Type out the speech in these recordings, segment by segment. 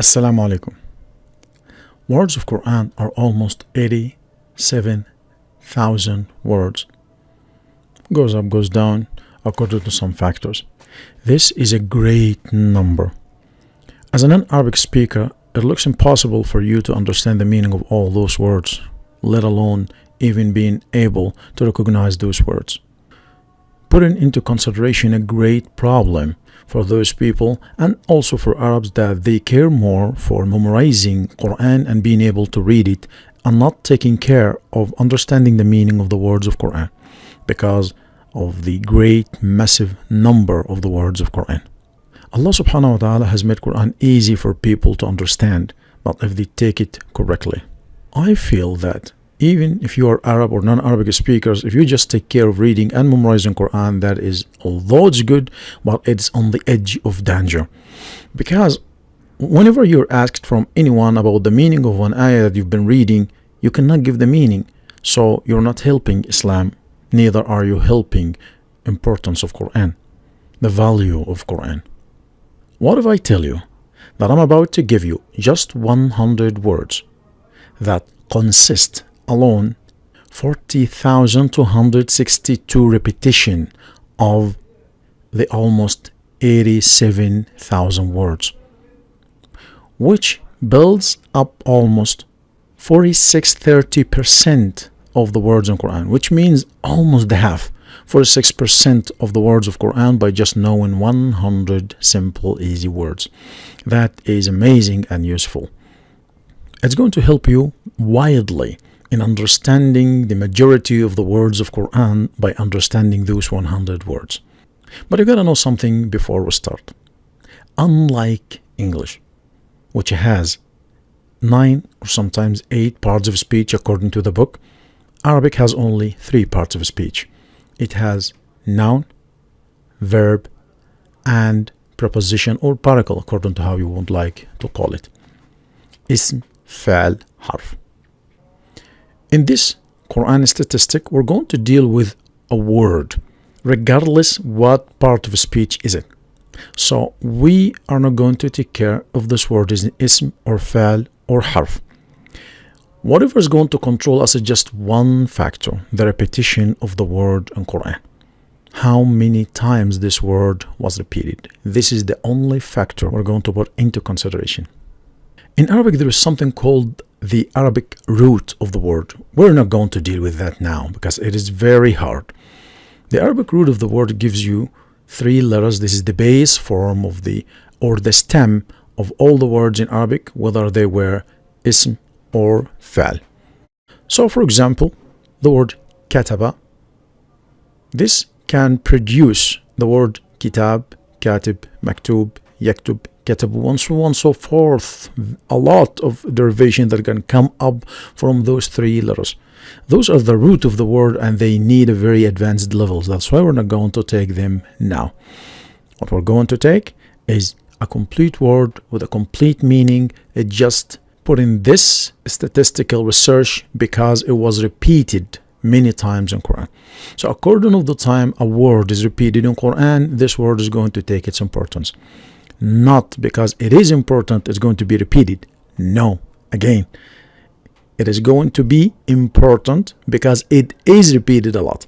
Assalamu alaikum. Words of Quran are almost 87,000 words. Goes up, goes down, according to some factors. This is a great number. As a non-Arabic speaker, it looks impossible for you to understand the meaning of all those words, let alone even being able to recognize those words. Putting into consideration a great problem for those people and also for Arabs that they care more for memorizing Quran and being able to read it and not taking care of understanding the meaning of the words of Quran because of the great massive number of the words of Quran. Allah subhanahu wa ta'ala has made Quran easy for people to understand, but if they take it correctly. I feel that even if you are Arab or non-Arabic speakers, if you just take care of reading and memorizing Quran, that is, although it's good, but it's on the edge of danger. Because whenever you're asked from anyone about the meaning of one ayah that you've been reading, you cannot give the meaning. So you're not helping Islam, neither are you helping importance of Quran, the value of Quran. What if I tell you that I'm about to give you just 100 words that consist alone 40,262 repetition of the almost 87,000 words, which builds up almost 46-30% of the words in Quran, which means almost the half, 46% of the words of Quran by just knowing 100 simple, easy words. That is amazing and useful. It's going to help you widely in understanding the majority of the words of Quran by understanding those 100 words. But you gotta know something before we start. Unlike English, which has 9 or sometimes 8 parts of speech according to the book, Arabic has only 3 parts of speech. It has noun, verb, and preposition or particle according to how you would like to call it. Ism, fa'al, harf. In this Quran statistic, we're going to deal with a word, regardless what part of speech is it. So we are not going to take care of this word is ism or fa'al or harf. Whatever is going to control us is just one factor, the repetition of the word in Quran. How many times this word was repeated. This is the only factor we're going to put into consideration. In Arabic, there is something called the Arabic root of the word. We're not going to deal with that now because it is very hard. The Arabic root of the word gives you 3 letters. This is the base form of the stem of all the words in Arabic, whether they were ism or fa'al. So for example, the word kataba, this can produce the word kitab, katib, maktub, yaktub, katabu, and so on and so forth. A lot of derivation that can come up from those 3 letters. Those are the root of the word and they need a very advanced levels. That's why we're not going to take them now. What we're going to take is a complete word with a complete meaning. It just put in this statistical research because it was repeated many times in Quran. So according to the time a word is repeated in Quran, this word is going to take its importance. Not because it is important, it's going to be repeated. No, again, it is going to be important because it is repeated a lot.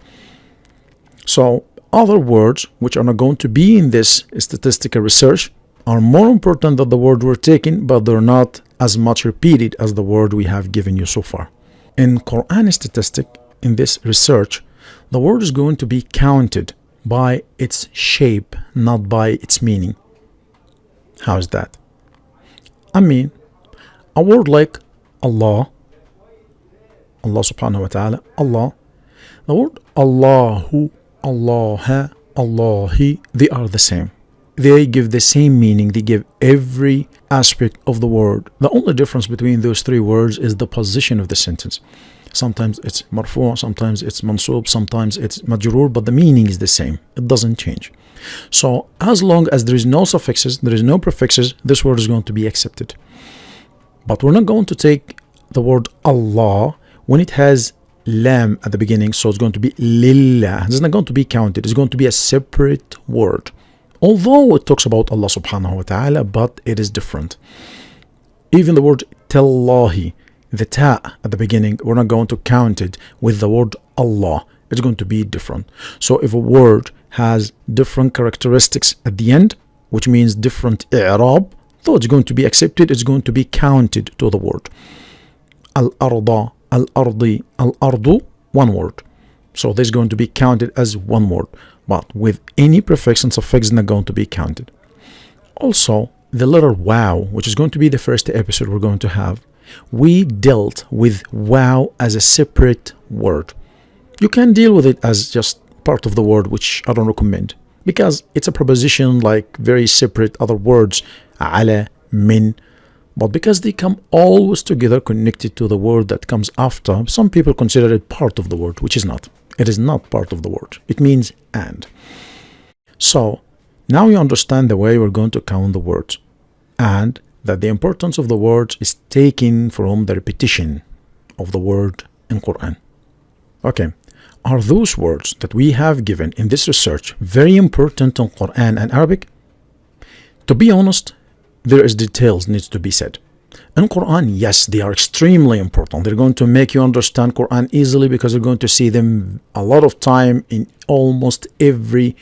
So other words which are not going to be in this statistical research are more important than the word we're taking, but they're not as much repeated as the word we have given you so far. In Quran statistic, in this research, the word is going to be counted by its shape, not by its meaning. How is that? I mean, a word like Allah, Allah subhanahu wa ta'ala, Allah, the word Allahu, Allah, Allahi, they are the same. They give the same meaning. They give every aspect of the word. The only difference between those 3 words is the position of the sentence. Sometimes it's marfu', sometimes it's mansub, sometimes it's majroor, but the meaning is the same. It doesn't change. So as long as there is no suffixes, there is no prefixes, this word is going to be accepted. But we're not going to take the word Allah when it has lam at the beginning, so it's going to be lillah. It's not going to be counted. It's going to be a separate word. Although it talks about Allah subhanahu wa ta'ala, but it is different. Even the word tallahi, the ta at the beginning, we're not going to count it with the word Allah. It's going to be different. So if a word has different characteristics at the end, which means different i'rab, so it's going to be accepted, it's going to be counted to the word. Al-arda, al-ardi, al-ardu, one word. So this is going to be counted as one word. But with any prefix and suffix, not going to be counted. Also, the letter wow, which is going to be the first episode we're going to have, we dealt with wow as a separate word. You can deal with it as just part of the word, which I don't recommend, because it's a preposition like very separate other words, ala, min. But because they come always together connected to the word that comes after, some people consider it part of the word, which is not. It is not part of the word. It means and. So now you understand the way we're going to count the words, and that the importance of the words is taken from the repetition of the word in Quran. Okay, are those words that we have given in this research very important in Quran and Arabic? To be honest, there is details needs to be said. In Quran, yes, they are extremely important. They're going to make you understand Quran easily because you're going to see them a lot of time in almost every,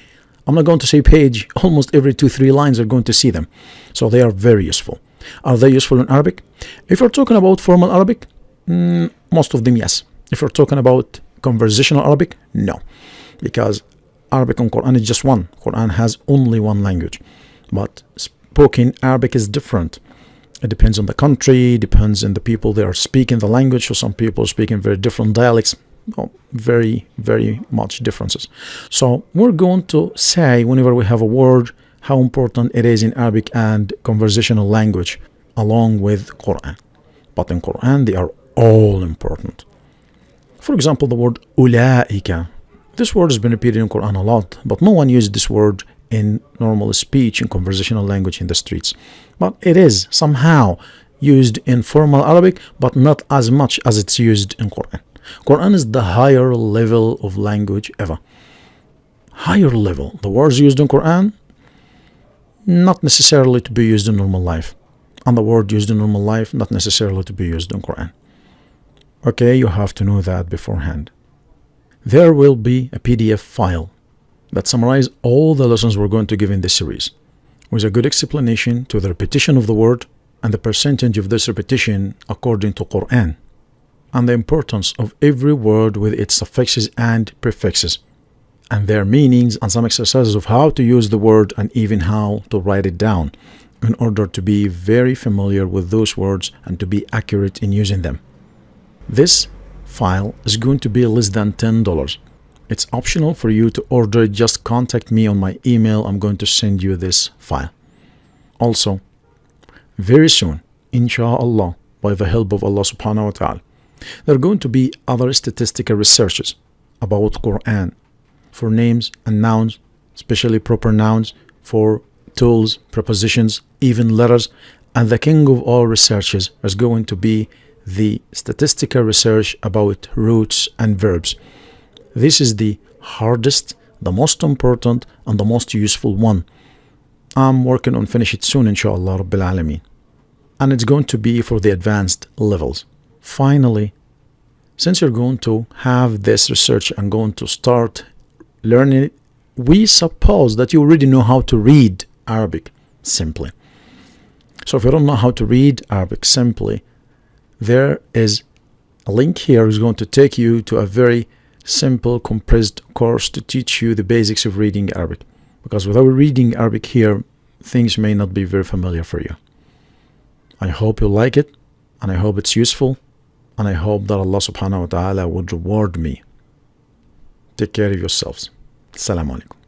I'm not going to say page, almost every 2-3 lines you're going to see them. So they are very useful. Are they useful in Arabic? If you're talking about formal Arabic, most of them, yes. If you're talking about conversational Arabic, no. Because Arabic and Quran is just one. Quran has only one language. But spoken Arabic is different. It depends on the country, depends on the people that are speaking the language. So some people speak in very different dialects. Very, very much differences. So we're going to say whenever we have a word, how important it is in Arabic and conversational language along with Quran. But in Quran, they are all important. For example, the word ulaika. This word has been repeated in Quran a lot, but no one used this word in normal speech, in conversational language in the streets. But it is somehow used in formal Arabic, but not as much as it's used in Quran. Quran is the higher level of language ever. Higher level. The words used in Quran, not necessarily to be used in normal life. And the word used in normal life, not necessarily to be used in Quran. Okay, you have to know that beforehand. There will be a PDF file that summarizes all the lessons we're going to give in this series, with a good explanation to the repetition of the word and the percentage of this repetition according to Quran, and the importance of every word with its suffixes and prefixes, and their meanings, and some exercises of how to use the word and even how to write it down in order to be very familiar with those words and to be accurate in using them. This file is going to be less than $10. It's optional for you to order. Just contact me on my email. I'm going to send you this file. Also, very soon, inshallah, by the help of Allah subhanahu wa ta'ala, there are going to be other statistical researches about Quran for names and nouns, especially proper nouns, for tools, prepositions, even letters. And the king of all researches is going to be the statistical research about roots and verbs. This is the hardest, the most important, and the most useful one. I'm working on finish it soon, inshallah, Rabbil Alameen. And it's going to be for the advanced levels. Finally, since you're going to have this research and going to start learning it, we suppose that you already know how to read Arabic simply. So if you don't know how to read Arabic simply, there is a link here is going to take you to a very simple compressed course to teach you the basics of reading Arabic, because without reading Arabic here, things may not be very familiar for you. I hope you like it, and I hope it's useful, and I hope that Allah subhanahu wa ta'ala would reward me. Take care of yourselves. Assalamu alaikum.